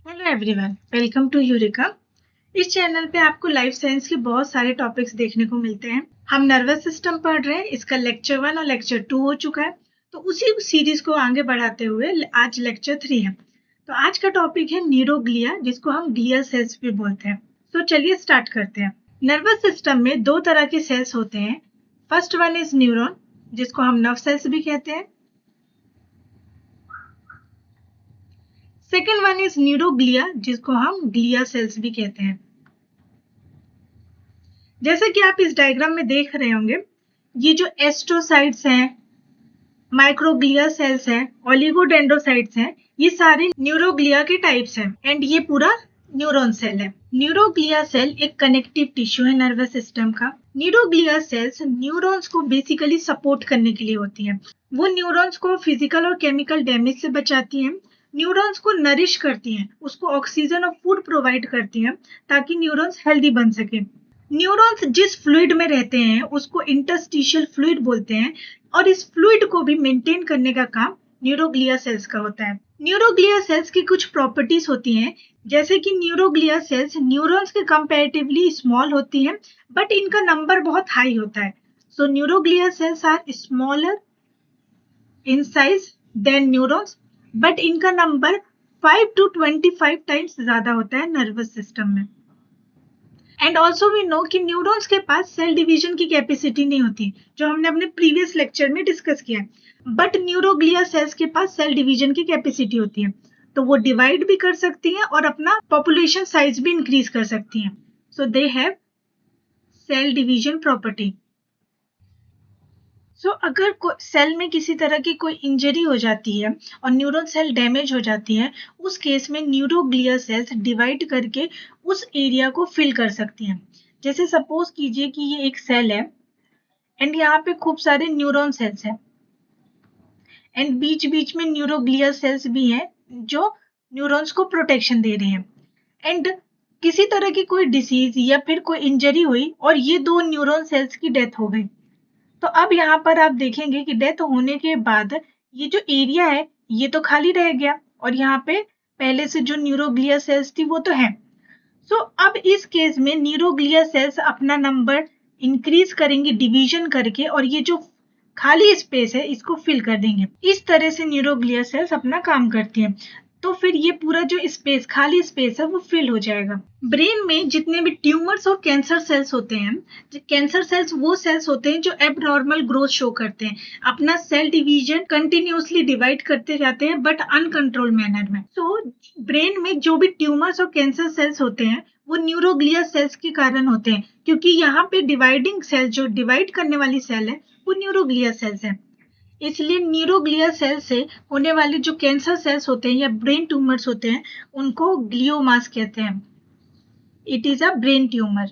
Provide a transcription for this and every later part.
Hello everyone, welcome to Eureka. इस channel पे आपको लाइफ साइंस के बहुत सारे टॉपिक्स देखने को मिलते हैं। हम नर्वस सिस्टम पढ़ रहे हैं, इसका लेक्चर 1 और लेक्चर 2 हो चुका है। तो उसी सीरीज को आगे बढ़ाते हुए आज लेक्चर 3 है। तो आज का टॉपिक है न्यूरोग्लिया, जिसको हम ग्लियल सेल्स भी बोलते हैं। तो चलिए स्टार्ट करते हैं। नर्वस सिस्टम में दो तरह के सेल्स होते हैं। फर्स्ट वन इज न्यूरॉन, जिसको हम नर्व सेल्स भी कहते हैं। सेकेंड वन इज न्यूरोग्लिया, जिसको हम ग्लिया सेल्स भी कहते हैं। जैसे कि आप इस डायग्राम में देख रहे होंगे, ये जो एस्ट्रोसाइट्स हैं, माइक्रोग्लिया सेल्स हैं, ओलिगोडेंड्रोसाइट्स हैं, ये सारे न्यूरोग्लिया के टाइप्स हैं एंड ये पूरा न्यूरॉन सेल है। न्यूरोग्लिया सेल एक कनेक्टिव टिश्यू है नर्वस सिस्टम का। न्यूरोग्लिया सेल्स न्यूरॉन्स को बेसिकली सपोर्ट करने के लिए होती है। वो न्यूरॉन्स को फिजिकल और केमिकल डैमेज से बचाती हैं, न्यूरॉन्स को नरिश करती हैं, उसको ऑक्सीजन और फूड प्रोवाइड करती हैं ताकि न्यूरॉन्स हेल्दी बन सके। न्यूरॉन्स जिस फ्लूइड में रहते हैं उसको इंटरस्टिशियल फ्लूइड बोलते हैं और इस फ्लूइड को भी मेंटेन करने का काम न्यूरोग्लिया सेल्स का होता है। न्यूरोग्लिया सेल्स की कुछ प्रॉपर्टीज होती हैं, जैसे कि न्यूरोग्लिया सेल्स न्यूरॉन्स के कंपैरेटिवली स्मॉल होती हैं, बट इनका नंबर बहुत हाई होता है। So neuroglia cells are smaller in size than neurons, but इनका नंबर 5 to 25 टाइम्स ज्यादा होता है नर्वस सिस्टम में। एंड ऑल्सो वी नो कि न्यूरॉन्स के पास सेल डिवीजन की कैपेसिटी नहीं होती, जो हमने अपने प्रीवियस लेक्चर में डिस्कस किया है। बट न्यूरोग्लिया सेल्स के पास सेल डिवीजन की कैपेसिटी होती है, तो वो डिवाइड भी कर सकती हैं और अपना पॉपुलेशन साइज भी इंक्रीज कर सकती हैं। So they have cell division property. So अगर सेल में किसी तरह की कोई इंजरी हो जाती है और न्यूरॉन सेल डैमेज हो जाती है, उस केस में न्यूरोग्लिया सेल्स डिवाइड करके उस एरिया को फिल कर सकती हैं। जैसे सपोज कीजिए कि ये एक सेल है एंड यहाँ पे खूब सारे न्यूरॉन सेल्स हैं एंड बीच बीच में न्यूरोग्लिया सेल्स भी हैं जो न्यूरॉन्स को प्रोटेक्शन दे रहे हैं। एंड किसी तरह की कोई डिसीज या फिर कोई इंजरी हुई और ये दो न्यूरॉन सेल्स की डेथ हो गई, तो अब यहाँ पर आप देखेंगे कि डेथ होने के बाद ये जो एरिया है ये तो खाली रह गया और यहाँ पे पहले से जो न्यूरोग्लिया सेल्स थी वो तो है। सो अब इस केस में न्यूरोग्लिया सेल्स अपना नंबर इंक्रीज करेंगे डिवीजन करके और ये जो खाली स्पेस है इसको फिल कर देंगे। इस तरह से न्यूरोग्लिया सेल्स अपना काम करती हैं, तो फिर ये पूरा जो स्पेस खाली स्पेस है वो फिल हो जाएगा। ब्रेन में जितने भी ट्यूमर्स और कैंसर सेल्स होते हैं, कैंसर सेल्स वो सेल्स होते हैं जो एबनॉर्मल ग्रोथ शो करते हैं, अपना सेल डिवीजन कंटिन्यूअसली डिवाइड करते जाते हैं बट अनकंट्रोल मैनर में। तो ब्रेन में जो भी ट्यूमर्स और कैंसर सेल्स होते हैं वो न्यूरोग्लिया सेल्स के कारण होते हैं, क्योंकि यहाँ पे डिवाइडिंग सेल जो डिवाइड करने वाली सेल है वो न्यूरोग्लिया सेल्स है। इसलिए न्यूरोग्लिया सेल से होने वाले जो कैंसर सेल्स होते हैं या ब्रेन ट्यूमर्स होते हैं उनको ग्लियोमास कहते हैं। It is a brain tumour.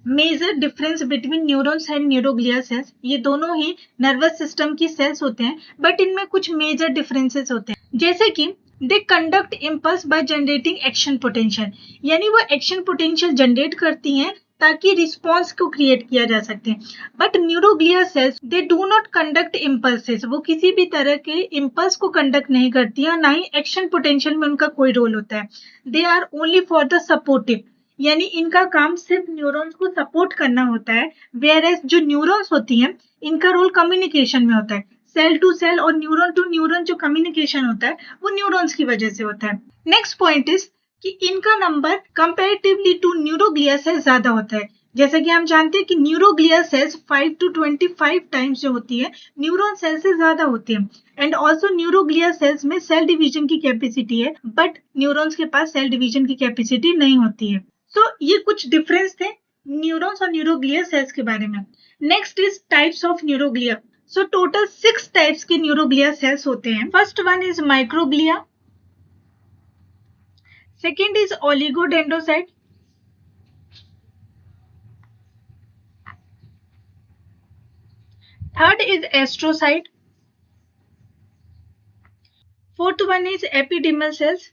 Major difference between neurons and neuroglia cells, ये दोनों ही नर्वस सिस्टम की सेल्स होते हैं बट इनमें कुछ मेजर डिफरेंसेस होते हैं, जैसे कि they conduct impulse by generating action potential, यानी वो एक्शन पोटेंशियल जनरेट करती हैं ताकि रिस्पॉन्स को क्रिएट किया जा सके। But neuroglia cells they do not conduct impulses, वो किसी भी तरह के इम्पल्स को कंडक्ट नहीं करती है, ना ही एक्शन पोटेंशियल में उनका कोई रोल होता है। They are only for the supportive, यानी इनका काम सिर्फ न्यूरॉन्स को सपोर्ट करना होता है, वेयर एज जो न्यूरॉन्स होती हैं इनका रोल कम्युनिकेशन में होता है। सेल टू सेल और न्यूरॉन टू न्यूरॉन जो कम्युनिकेशन होता है वो न्यूरॉन्स की वजह से होता है। नेक्स्ट पॉइंट इज कि इनका number comparatively to neuroglia cells ज्यादा होता है। जैसे कि हम जानते हैं कि न्यूरोग्लिया सेल्स 5 to 25 टाइम्स जो होती है न्यूरॉन सेल से ज्यादा होती है। एंड ऑल्सो न्यूरोग्लिया सेल्स में सेल डिवीजन की कैपेसिटी है बट न्यूरॉन्स के पास सेल डिवीजन की कैपेसिटी नहीं होती है। तो ये कुछ डिफरेंस थे न्यूरॉन्स और न्यूरोग्लिया सेल्स के बारे में। Next is types of neuroglia. So total 6 types के न्यूरोग्लिया सेल्स होते हैं। First one is microglia, second is oligodendrocyte, third is astrocyte, fourth one is ependymal cells,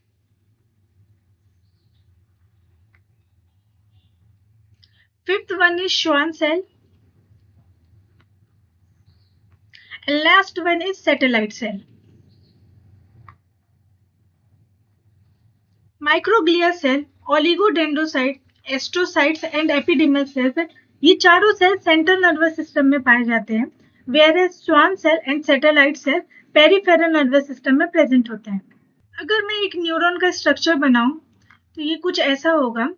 fifth one is Schwann cell, And last one is satellite cell. Microglia cell, oligodendrocyte, astrocytes and epidermal cells, ये चारों cell central nervous system में पाए जाते हैं, whereas Schwann cell and satellite cell peripheral nervous system में present होते हैं. अगर मैं एक न्यूरॉन का स्ट्रक्चर बनाऊं तो ये कुछ ऐसा होगा.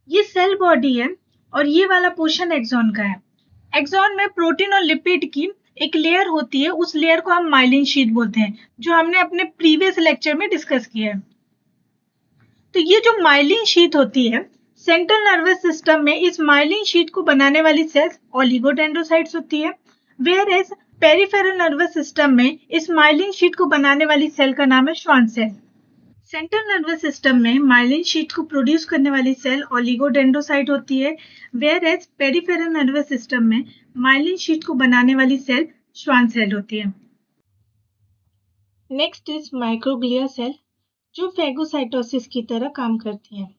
ये सेल बॉडी है और ये वाला पोर्शन एक्सॉन का है. एक्सॉन में प्रोटीन और लिपिड की एक लेयर होती है, उस लेयर को हम माइलिन शीथ बोलते हैं, जो हमने अपने प्रीवियस लेक्चर में डिस्कस किया है. तो ये जो माइलिन शीथ होती है, सेंट्रल नर्वस सिस्टम में इस माइलिन शीथ को बनाने वाली सेल्स ओलिगोडेंड्रोसाइट्स होती है, whereas peripheral nervous system में इस माइलिन शीथ को बनाने वाली सेल का नाम है Schwann cell. Central nervous system में माइलिन शीट को प्रोड्यूस करने वाली सेल ओलिगोडेंड्रोसाइट होती है, whereas peripheral nervous system में माइलिन शीट को बनाने वाली सेल श्वान सेल होती है. नेक्स्ट इज माइक्रोग्लिया सेल, जो फेगोसाइटोसिस की तरह काम करती है.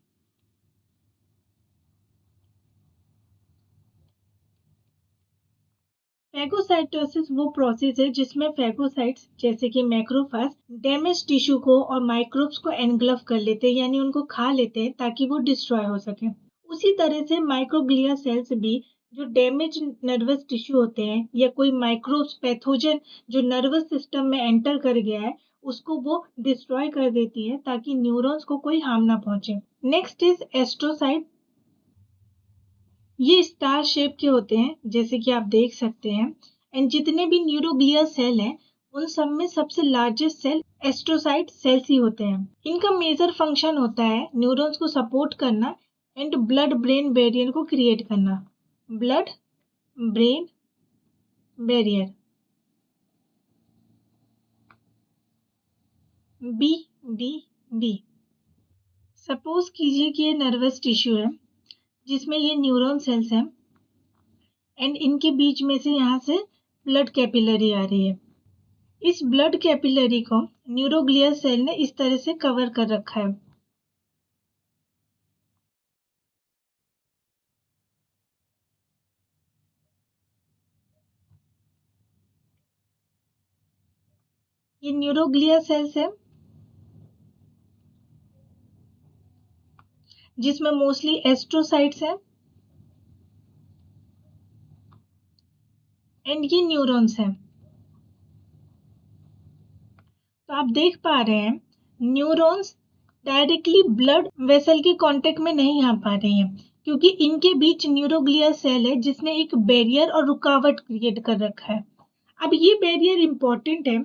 फेगोसाइटोसिस वो प्रोसेस है जिसमें फेगोसाइट्स जैसे कि मैक्रोफाज डैमेज टिश्यू को और माइक्रोब्स को एनग्लव कर लेते हैं, यानी उनको खा लेते हैं ताकि वो डिस्ट्रॉय हो सके. उसी तरह से माइक्रोग्लिया सेल्स भी जो डैमेज नर्वस टिश्यू होते हैं या कोई माइक्रोब्स पैथोजन जो नर्वस सिस्टम में एंटर कर गया है, उसको वो डिस्ट्रॉय कर देती है ताकि न्यूरॉन्स को कोई हार्म ना पहुंचे. Next is astrocyte. ये स्टार शेप के होते हैं जैसे कि आप देख सकते हैं, एंड जितने भी न्यूरोग्लिया सेल हैं उन सब में सबसे लार्जेस्ट सेल एस्ट्रोसाइट सेल्स ही होते हैं. इनका मेजर फंक्शन होता है न्यूरॉन्स को सपोर्ट करना एंड ब्लड ब्रेन बैरियर को क्रिएट करना. Blood brain barrier, B. Suppose कीजिए कि ये नर्वस टिश्यू है जिसमें ये न्यूरॉन सेल्स हैं एंड इनके बीच में से यहाँ से ब्लड कैपिलरी आ रही है. इस ब्लड कैपिलरी को न्यूरोग्लिया सेल ने इस तरह से कवर कर रखा है. ये न्यूरोग्लिया सेल्स है जिसमें मोस्टली एस्ट्रोसाइट्स हैं एंड ये न्यूरॉन्स हैं. तो आप देख पा रहे हैं न्यूरॉन्स डायरेक्टली ब्लड वेसल के कांटेक्ट में नहीं आ पा रही हैं, क्योंकि इनके बीच न्यूरोग्लिया सेल है जिसने एक बैरियर और रुकावट क्रिएट कर रखा है. अब ये बैरियर इंपॉर्टेंट है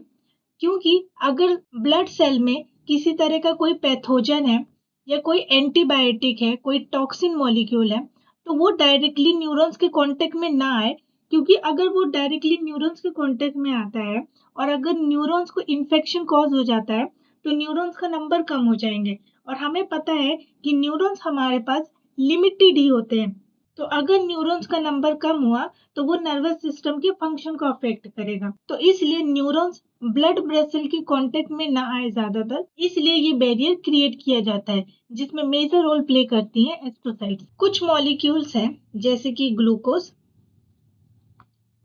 क्योंकि अगर ब्लड सेल में किसी तरह का कोई पैथोजन है या कोई एंटीबायोटिक है, कोई टॉक्सिन मॉलिक्यूल है, तो वो डायरेक्टली न्यूरॉन्स के कांटेक्ट में ना आए, क्योंकि अगर वो डायरेक्टली न्यूरॉन्स के कांटेक्ट में आता है और अगर न्यूरॉन्स को इन्फेक्शन कॉज हो जाता है तो न्यूरॉन्स का नंबर कम हो जाएंगे, और हमें पता है कि न्यूरॉन्स हमारे पास लिमिटेड ही होते हैं. तो अगर न्यूरॉन्स का नंबर कम हुआ तो वो नर्वस सिस्टम के फंक्शन को अफेक्ट करेगा. तो इसलिए न्यूरॉन्स ब्लड वेसल के कांटेक्ट में ना आए ज्यादातर, इसलिए ये बैरियर क्रिएट किया जाता है जिसमें मेजर रोल प्ले करती हैं एस्ट्रोसाइट्स. कुछ मॉलिक्यूल्स हैं जैसे कि glucose,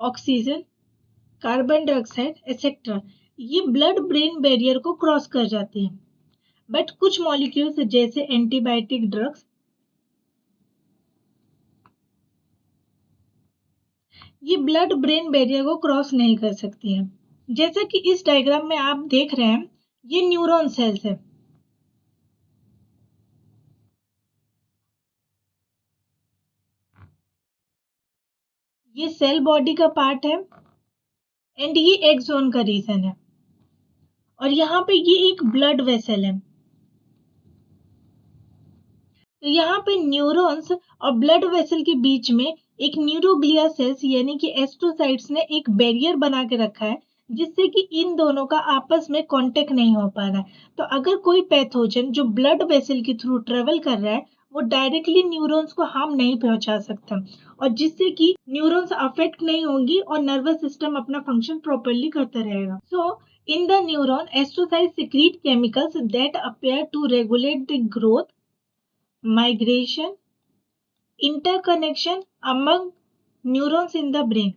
oxygen, carbon dioxide etcetera, ये ब्लड ब्रेन बैरियर को क्रॉस कर जाती हैं. बट कुछ मॉलिक्यूल्स जैसे एंटीबायोटिक ड्रग्स, ये ब्लड ब्रेन बैरियर को क्रॉस नहीं कर सकती हैं. जैसा कि इस डायग्राम में आप देख रहे हैं, ये न्यूरॉन सेल्स है. ये सेल बॉडी का पार्ट है एंड ये एक्सोन का रीजन है, और यहाँ पे ये एक ब्लड वेसल है. तो यहाँ पे न्यूरॉन्स और ब्लड वेसल के बीच में एक न्यूरोग्लिया सेल्स यानी कि एस्ट्रोसाइट्स ने एक बैरियर बना के रखा है जिससे कि इन दोनों का आपस में कांटेक्ट नहीं हो पा रहा है. तो अगर कोई पैथोजन जो ब्लड वेसल के थ्रू ट्रेवल कर रहा है वो डायरेक्टली न्यूरॉन्स को हार्म नहीं पहुंचा सकता, और जिससे कि न्यूरॉन्स अफेक्ट नहीं होंगी और नर्वस सिस्टम अपना फंक्शन प्रॉपरली करता रहेगा. सो in the neuron, astrocytes secrete chemicals that appear to regulate the growth, migration, interconnection among neurons in the brain,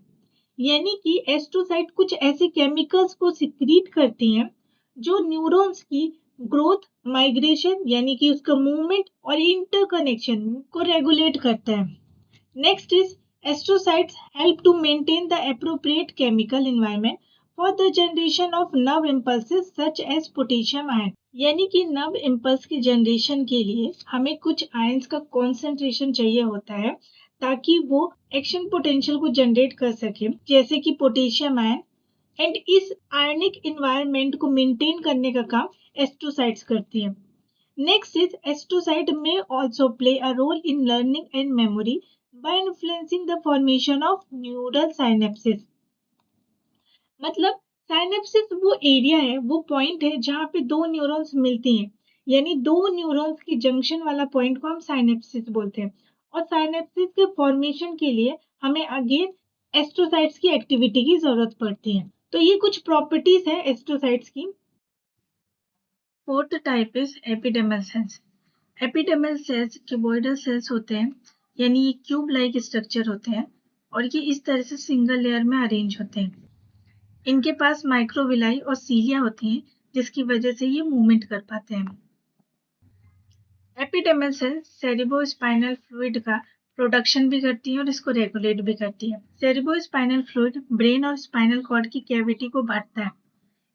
यानी कि एस्ट्रोसाइट कुछ ऐसे केमिकल्स को सिक्रीट करती हैं जो न्यूरॉन्स की ग्रोथ, माइग्रेशन यानी कि उसका मूवमेंट और इंटरकनेक्शन को रेगुलेट करता है। Next is astrocytes help to maintain the appropriate chemical environment for the generation of nerve impulses such as potassium ion, यानी कि नर्व इम्पल्स की जनरेशन के लिए हमें कुछ आयंस का कॉन्सेंट्रेशन चाहिए होता है ताकि वो एक्शन पोटेंशियल को जनरेट कर सके, जैसे कि पोटेशियम आयन। एंड इस आयनिक इन्वायरमेंट को मेंटेन करने का काम एस्ट्रोसाइट्स करती है। नेक्स्ट इज एस्ट्रोसाइट में also play a role in learning and memory by influencing the formation of neural synapses. मतलब साइनेप्सिस वो एरिया है, वो पॉइंट है जहाँ पे दो न्यूरॉन्स मिलती हैं, यानी दो न्यूरॉन्स की जंक्शन वाला पॉइंट को हम साइनेप्सिस बोलते हैं। और साइनेप्सिस के फॉर्मेशन के लिए हमें अगेन एस्ट्रोसाइट्स की एक्टिविटी की जरूरत पड़ती है। तो ये कुछ प्रॉपर्टीज है एस्ट्रोसाइट्स की। Fourth type is ependymal cells. Ependymal cells cuboidal cells होते हैं, यानी ये क्यूब लाइक स्ट्रक्चर होते हैं और ये इस तरह से सिंगल लेयर में अरेंज होते हैं। इनके पास माइक्रोविलाई और सीलिया होती हैं जिसकी वजह से ये मूवमेंट कर पाते हैं। एपिडेमल सेल सेरिब्रोस्पाइनल फ्लूइड का प्रोडक्शन भी करती है और इसको रेगुलेट भी करती है। सेरिब्रोस्पाइनल फ्लूइड ब्रेन और स्पाइनल कॉर्ड की कैविटी को बांटता है।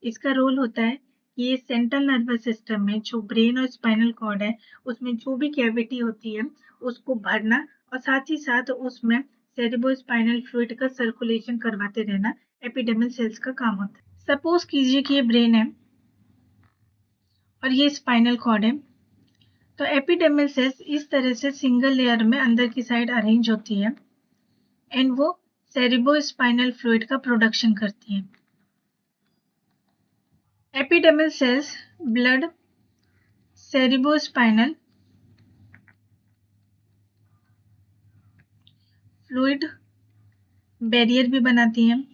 इसका रोल होता है कि ये सेंट्रल नर्वस सिस्टम में जो ब्रेन और स्पाइनल कॉर्ड है उसमें जो भी कैविटी होती है उसको भरना और साथ ही साथ उसमें सेरिब्रोस्पाइनल फ्लूइड का सर्कुलेशन करवाते रहना एपिडेमल सेल्स का काम होता है। सपोज कीजिए कि ये ब्रेन है और ये स्पाइनल कॉर्ड है, तो एपिडेमल सेल्स इस तरह से सिंगल लेयर में अंदर की साइड अरेंज होती है एंड वो सेरिब्रोस्पाइनल फ्लूइड का प्रोडक्शन करती है। Ependymal cells blood, cerebrospinal fluid barrier भी बनाती हैं।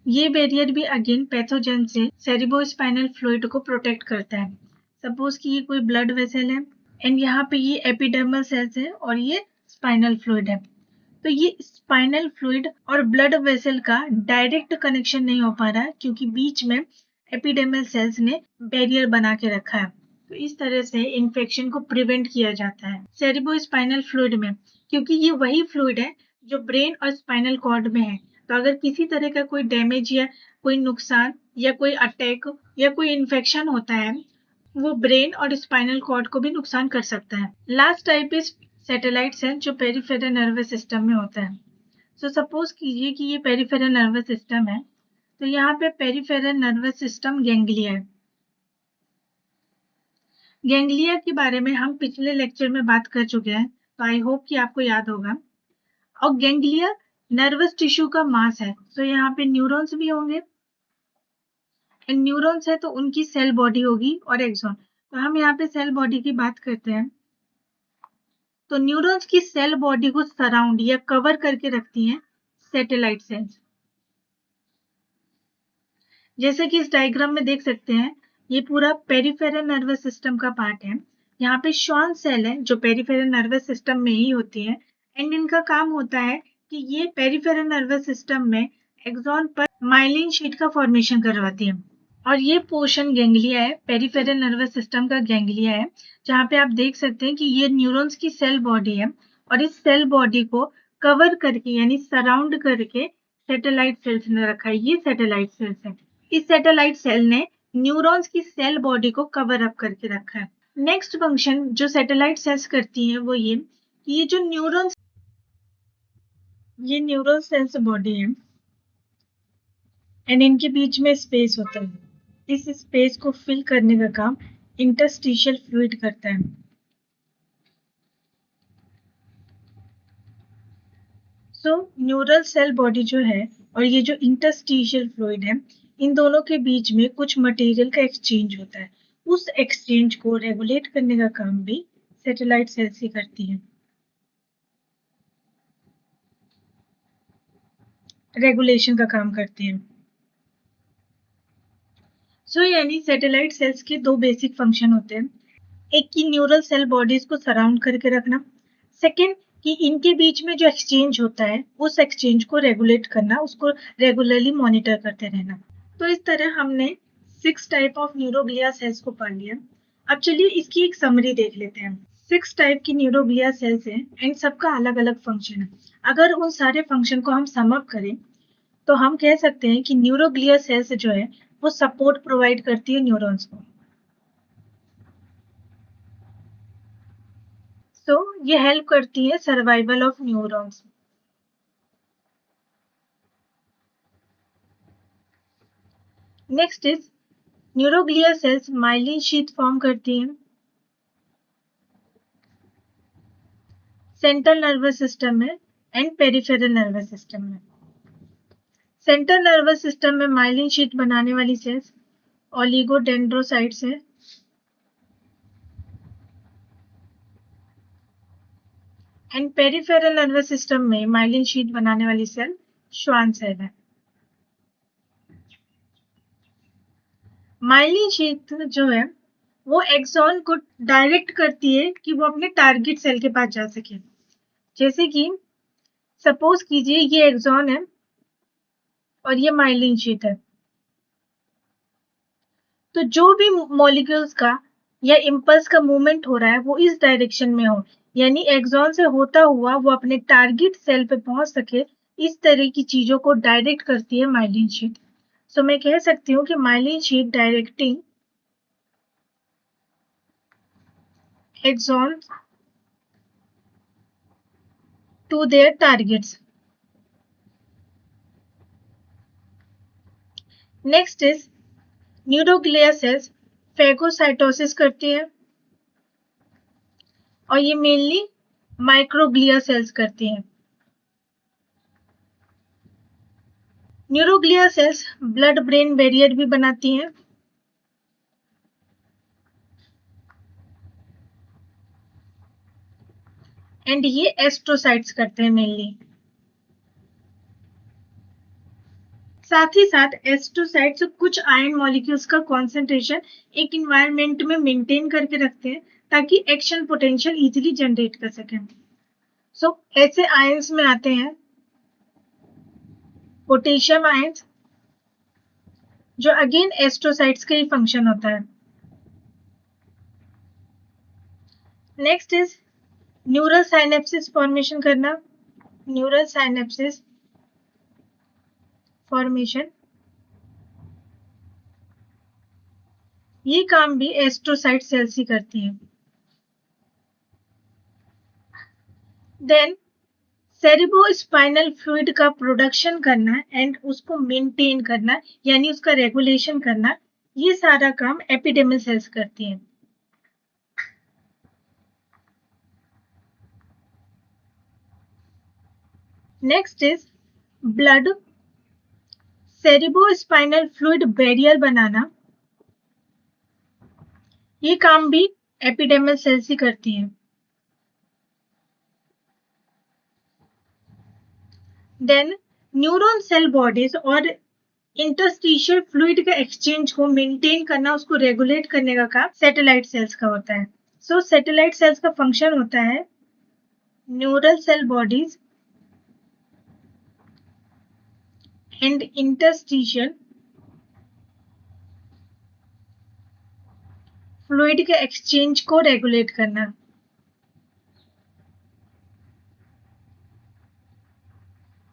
ये बैरियर भी अगेन पैथोजन से सेरिब्रोस्पाइनल फ्लूइड को प्रोटेक्ट करता है। सपोज कि ये कोई ब्लड वेसल है एंड यहाँ पे ये एपिडर्मल सेल्स है और ये स्पाइनल फ्लूइड है, तो ये स्पाइनल फ्लूइड और ब्लड वेसल का डायरेक्ट कनेक्शन नहीं हो पा रहा है क्योंकि बीच में एपिडर्मल सेल्स ने बैरियर बना के रखा है। तो इस तरह से इन्फेक्शन को प्रिवेंट किया जाता है सेरिब्रोस्पाइनल फ्लूइड में, क्योंकि ये वही फ्लूइड है जो ब्रेन और स्पाइनल कॉर्ड में है। तो अगर किसी तरह का कोई डैमेज या कोई नुकसान या कोई अटैक या कोई इन्फेक्शन होता है वो ब्रेन और स्पाइनल कॉर्ड को भी नुकसान कर सकता है। Last type is satellite cell जो पेरिफेरल नर्वस सिस्टम में होता है। सो सपोज कीजिए कि ये पेरिफेरल नर्वस सिस्टम है, तो यहाँ पे पेरिफेरल नर्वस सिस्टम गैंग्लिया है। गैंग्लिया के बारे में हम पिछले लेक्चर में बात कर चुके हैं, तो आई होप कि आपको याद होगा। और गैंग्लिया नर्वस टिश्यू का मास है, तो यहाँ पे न्यूरॉन्स भी होंगे एंड न्यूरॉन्स है तो उनकी सेल बॉडी होगी और एक्सॉन। तो हम यहाँ पे सेल बॉडी की बात करते हैं, तो न्यूरॉन्स की सेल बॉडी को सराउंड या कवर करके रखती हैं सैटेलाइट सेल्स। जैसे कि इस डायग्राम में देख सकते हैं, ये पूरा पेरिफेरल नर्वस सिस्टम का पार्ट है। यहाँ पे श्वान सेल है जो पेरिफेरल नर्वस सिस्टम में ही होती है एंड इनका काम होता है कि ये पेरिफेरल नर्वस सिस्टम में एक्सॉन पर माइलिन शीट का फॉर्मेशन करवाती है। और ये पोर्शन गैंग्लिया है, पेरिफेरल नर्वस सिस्टम का गैंग्लिया है, जहाँ पे आप देख सकते हैं कि ये न्यूरॉन्स की सेल बॉडी है और इस सेल बॉडी को कवर करके यानी सराउंड करके सैटेलाइट सेल्स ने रखा है। ये सैटेलाइट सेल्स है। इस सैटेलाइट सेल ने न्यूरॉन्स की सेल बॉडी को कवर अप करके रखा है। नेक्स्ट फंक्शन जो सैटेलाइट सेल्स करती हैं वो ये कि ये जो न्यूरॉन सेल्स बॉडी है एंड इनके बीच में स्पेस होता है। इस स्पेस को फिल करने का काम इंटरस्टिशियल फ्लूइड करता है। सो न्यूरल सेल बॉडी जो है और ये जो इंटरस्टिशियल फ्लूइड है, इन दोनों के बीच में कुछ मटेरियल का एक्सचेंज होता है। उस एक्सचेंज को रेगुलेट करने का काम भी सैटेलाइट सेल्स ही करती हैं। रेगुलेशन का काम करती हैं। सो यानी सैटेलाइट सेल्स के दो बेसिक फंक्शन होते हैं। एक की न्यूरल सेल बॉडीज को सराउंड करके रखना, सेकेंड कि इनके बीच में जो एक्सचेंज होता है उस एक्सचेंज को रेगुलेट करना, उसको रेगुलरली मॉनिटर करते रहना। तो इस तरह हमने 6 टाइप ऑफ न्यूरोग्लिया सेल्स को पढ़ लिया। अब चलिए इसकी एक समरी देख लेते हैं। 6 टाइप की न्यूरोग्लिया सेल्स हैं एंड सबका अलग अलग फंक्शन है। अगर उन सारे फंक्शन को हम सम अप करें तो हम कह सकते हैं कि न्यूरोग्लिया सेल्स जो है वो सपोर्ट प्रोवाइड करती है न्यूरॉन्स को। तो ये हेल्प करती है survival of neurons. Next is neuroglia cells myelin sheath form करती हैं सेंट्रल नर्वस सिस्टम में एंड पेरिफेरल नर्वस सिस्टम में। सेंट्रल नर्वस सिस्टम में माइलिन शीट बनाने वाली सेल्स ओलिगोडेंड्रोसाइट्स है एंड पेरिफेरल नर्वस सिस्टम में माइलिन शीट बनाने वाली सेल श्वान सेल है। माइलिन शीट जो है वो एक्सॉन को डायरेक्ट करती है कि वो अपने टारगेट सेल के पास जा सके। जैसे कि सपोज कीजिए ये एक्सॉन है और ये माइलिन शीट है, तो जो भी मॉलिक्यूल्स का या इम्पल्स का मूवमेंट हो रहा है वो इस डायरेक्शन में हो, यानी एक्सॉन से होता हुआ वो अपने टारगेट सेल पे पहुंच सके, इस तरह की चीजों को डायरेक्ट करती है माइलिन शीट। सो मैं कह सकती हूँ कि myelin sheet directing axon to their targets. Next is neuroglia cells phagocytosis करती है और ये मेनली माइक्रोग्लिया सेल्स करती हैं। Neuroglia cells blood brain barrier भी बनाती हैं एंड ये एस्ट्रोसाइट्स करते हैं मेनली। साथ ही साथ एस्ट्रोसाइट्स कुछ आयन मॉलिक्यूल्स का कॉन्सेंट्रेशन एक इन्वायरमेंट में मेंटेन करके रखते हैं ताकि एक्शन पोटेंशियल इजीली जनरेट कर सकें। सो ऐसे आयंस में आते हैं पोटेशियम आयंस, जो अगेन एस्ट्रोसाइट्स का ही फंक्शन होता है। Next is neural synapses formation करना। न्यूरल साइनेप्सिस फॉर्मेशन, ये काम भी एस्ट्रोसाइट सेल्स ही करती हैं। देन सेरिब्रोस्पाइनल फ्लूइड का प्रोडक्शन करना एंड उसको मेंटेन करना, यानी उसका रेगुलेशन करना, ये सारा काम एपिडेमल सेल्स करती हैं। Next is blood cerebrospinal fluid barrier बनाना, ये काम भी एपिडेमल सेल्स ही करती हैं। देन न्यूरॉन सेल बॉडीज और इंटरस्टिशियल फ्लूइड का एक्सचेंज को मेंटेन करना, उसको रेगुलेट करने का काम सैटेलाइट सेल्स का होता है। सो सैटेलाइट सेल्स का फंक्शन होता है neural cell bodies and interstitial fluid के एक्सचेंज को रेगुलेट करना।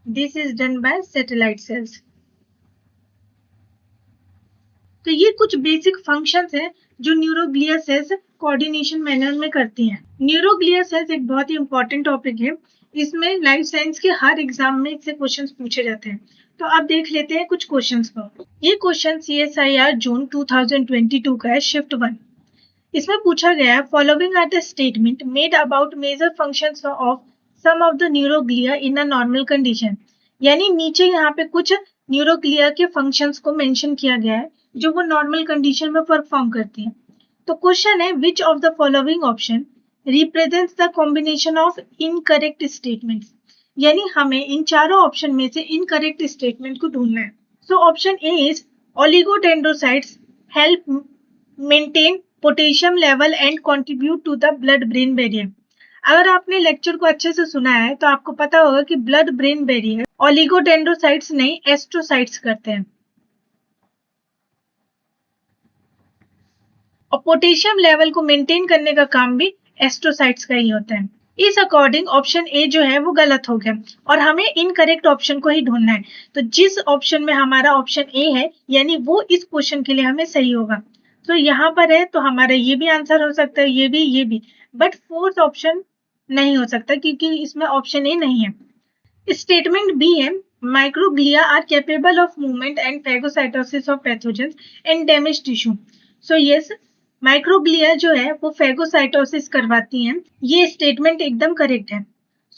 This is done by satellite cells. तो ये कुछ बेसिक फंक्शंस हैं जो न्यूरोग्लिया सेल्स कोऑर्डिनेशन मैनर में करती हैं। न्यूरोग्लिया सेल्स एक बहुत ही इंपॉर्टेंट टॉपिक है, इसमें लाइफ साइंस के हर एग्जाम में इससे क्वेश्चंस पूछे जाते हैं। तो अब देख लेते हैं कुछ क्वेश्चंस को। ये क्वेश्चन CSIR जून 2022 का है, शिफ्ट 1। इसमें पूछा गया है following are the statement made about major functions of some of the neuroglia in a normal condition, यानी नीचे यहाँ पे कुछ न्यूरोग्लिया के फंक्शंस को मेंशन किया गया है जो वो नॉर्मल कंडीशन में परफॉर्म करती हैं। तो क्वेश्चन है which of the following option represents the combination of incorrect statements, यानी हमें इन चारों ऑप्शन में से इनकरेक्ट स्टेटमेंट को ढूंढना है। So option A is oligodendrocytes help maintain potassium level and contribute to the blood brain barrier। अगर आपने लेक्चर को अच्छे से सुना है तो आपको पता होगा कि ब्लड ब्रेन बैरियर ओलिगोडेंड्रोसाइट्स नहीं एस्ट्रोसाइट्स करते हैं। और पोटेशियम लेवल को मेंटेन करने का काम भी एस्ट्रोसाइट्स का ही होता है। इस अकॉर्डिंग ऑप्शन ए जो है वो गलत हो गया और हमें इनकरेक्ट ऑप्शन को ही ढूंढना है। तो जिस ऑप्शन में हमारा ऑप्शन ए है यानी वो इस क्वेश्चन के लिए हमें सही होगा। तो यहाँ पर है तो हमारा ये भी आंसर हो सकता है, ये भी, बट फोर्थ ऑप्शन नहीं हो सकता क्योंकि इसमें ऑप्शन ए नहीं है। स्टेटमेंट बी है microglia are capable of movement and phagocytosis of pathogens and damage tissue. So yes, microglia जो है वो फैगोसाइटोसिस करवाती हैं। ये स्टेटमेंट एकदम करेक्ट है।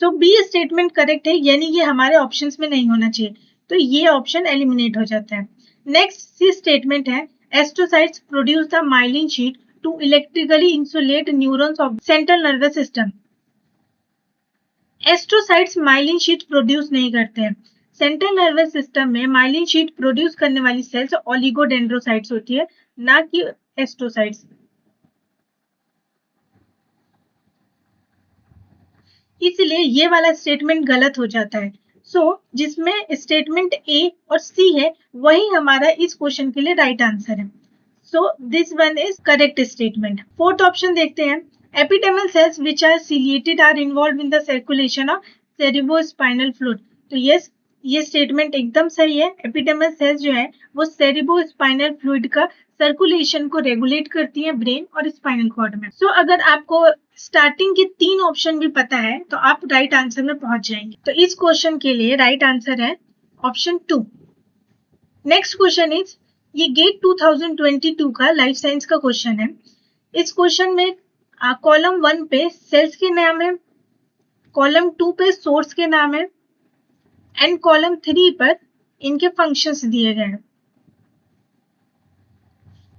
सो बी स्टेटमेंट करेक्ट है यानी ये हमारे ऑप्शंस में नहीं होना चाहिए, तो ये ऑप्शन एलिमिनेट हो जाता है। नेक्स्ट सी स्टेटमेंट है astrocytes produce the myelin sheet to electrically insulate neurons of central nervous system. Astrocytes myelin sheet produce नहीं करते हैं। सेंट्रल नर्वस सिस्टम में माइलिन शीट प्रोड्यूस करने वाली सेल्स ओलिगोडेंड्रोसाइट्स होती है, ना कि एस्ट्रोसाइट्स। इसलिए ये वाला स्टेटमेंट गलत हो जाता है। जिसमें स्टेटमेंट ए और सी है वही हमारा इस क्वेश्चन के लिए राइट आंसर है। This one is correct statement. Fourth option देखते हैं ependymal cells which are ciliated are involve in the circulation of cerebrospinal fluid. तो यस, ये स्टेटमेंट एकदम सही है। एपिडेमल सेल्स जो है वो सेरिब्रोस्पाइनल फ्लूइड का सर्कुलेशन को रेगुलेट करती है ब्रेन और स्पाइनल कॉर्ड में। अगर आपको स्टार्टिंग के 3 ऑप्शन भी पता है तो आप राइट आंसर में पहुंच जाएंगे। तो इस क्वेश्चन के लिए राइट आंसर है ऑप्शन 2। नेक्स्ट क्वेश्चन इज ये गेट 2022 का लाइफ साइंस का क्वेश्चन है। इस क्वेश्चन में कॉलम 1 पे सेल्स के नाम है, कॉलम 2 पे सोर्स के नाम है एंड कॉलम 3 पर इनके फंक्शंस दिए गए हैं।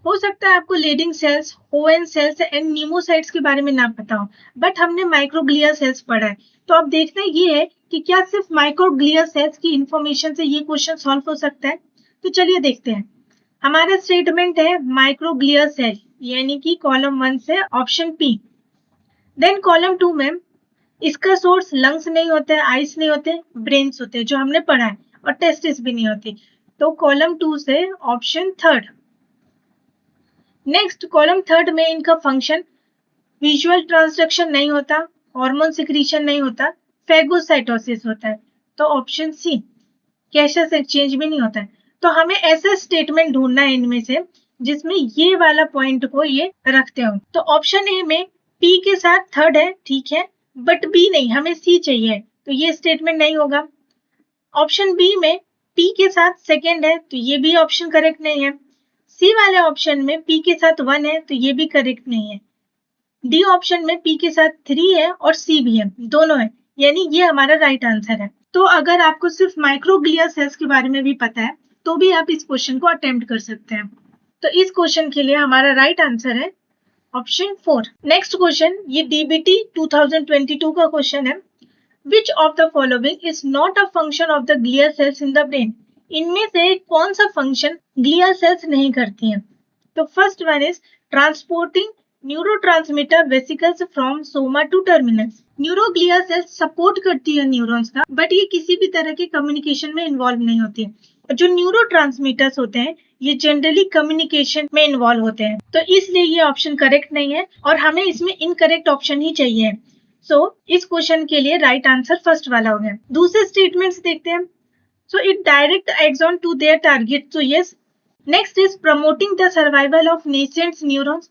हो सकता है आपको लीडिंग सेल्स, ओएन सेल्स एंड न्यूमोसाइट्स के बारे में ना पता हो, बट हमने माइक्रोग्लिया सेल्स पढ़ा है। तो अब देखना ये है कि क्या सिर्फ माइक्रोग्लिया सेल्स की इंफॉर्मेशन से ये क्वेश्चन सॉल्व हो सकता है। तो चलिए देखते हैं। हमारा स्टेटमेंट है माइक्रोग्लिया सेल यानी कि कॉलम 1 से ऑप्शन पी। देन कॉलम 2 में इसका सोर्स लंग्स नहीं होते, आइस नहीं होते, ब्रेन्स होते हैं जो हमने पढ़ा है, और टेस्टिस भी नहीं होती। तो कॉलम 2 से ऑप्शन 3। नेक्स्ट कॉलम 3 में इनका फंक्शन विजुअल ट्रांसडक्शन नहीं होता, हार्मोन सिक्रीशन नहीं होता, फैगोसाइटोसिस होता है। तो ऑप्शन सी गैसियस एक्सचेंज भी नहीं होता है। तो हमें ऐसा स्टेटमेंट ढूंढना है इनमें से जिसमें ये वाला पॉइंट को ये रखते हो। तो ऑप्शन ए में पी के साथ 3rd है, ठीक है, बट बी नहीं, हमें सी चाहिए, तो ये स्टेटमेंट नहीं होगा। ऑप्शन बी में पी के साथ 2nd है, तो ये भी ऑप्शन करेक्ट नहीं है। सी वाले ऑप्शन में पी के साथ 1 है, तो ये भी करेक्ट नहीं है। डी ऑप्शन में पी के साथ 3 है और सी भी है, दोनों है, यानी ये हमारा राइट आंसर है। तो अगर आपको सिर्फ माइक्रोग्लिया सेल्स के बारे में भी पता है तो भी आप इस क्वेश्चन को अटेम्प्ट कर सकते हैं। तो इस क्वेश्चन के लिए हमारा राइट आंसर है ऑप्शन 4। नेक्स्ट क्वेश्चन ये डीबीटी 2022 का क्वेश्चन है। Which of the following is not a function of the glial cells in the brain. इनमें से कौन सा फंक्शन ग्लियल सेल्स नहीं करती हैं। तो first one is transporting neurotransmitter vesicles from soma to terminus. Neuroglial cells support करती है न्यूरॉन्स का, बट ये किसी भी तरह के कम्युनिकेशन में इन्वॉल्व नहीं होती है। जो न्यूरोट्रांसमीटर्स होते हैं ये जनरली कम्युनिकेशन में इन्वॉल्व होते हैं, तो इसलिए ये ऑप्शन करेक्ट नहीं है और हमें इसमें इनकरेक्ट ऑप्शन ही चाहिए। इस क्वेश्चन के लिए राइट आंसर फर्स्ट वाला हो गया। दूसरे स्टेटमेंट्स देखते हैं। It direct axon to their target. So yes. Next is promoting the survival of nascent neurons.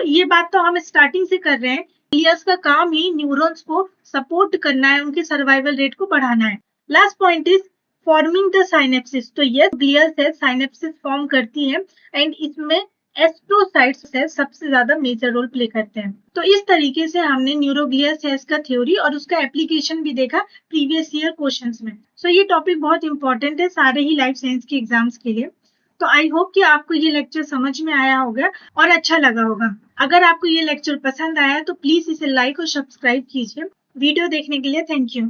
ये बात तो हम स्टार्टिंग से कर रहे हैं। ग्लियल्स का काम ही न्यूरॉन्स को सपोर्ट करना है, उनके सर्वाइवल रेट को बढ़ाना है। Last point is forming the synapsis. तो yes, glial cell synapsis form करती है एंड इसमें एस्ट्रोसाइट्स सेल्स सबसे ज्यादा मेजर रोल प्ले करते हैं। तो इस तरीके से हमने न्यूरोग्लियल सेल्स का थ्योरी और उसका एप्लीकेशन भी देखा प्रीवियस ईयर क्वेश्चंस में। ये टॉपिक बहुत इंपॉर्टेंट है सारे ही लाइफ साइंस के एग्जाम्स के लिए। तो आई होप कि आपको ये लेक्चर समझ में आया होगा और अच्छा लगा होगा। अगर आपको ये लेक्चर पसंद आया तो प्लीज इसे लाइक और सब्सक्राइब कीजिए। वीडियो देखने के लिए थैंक यू।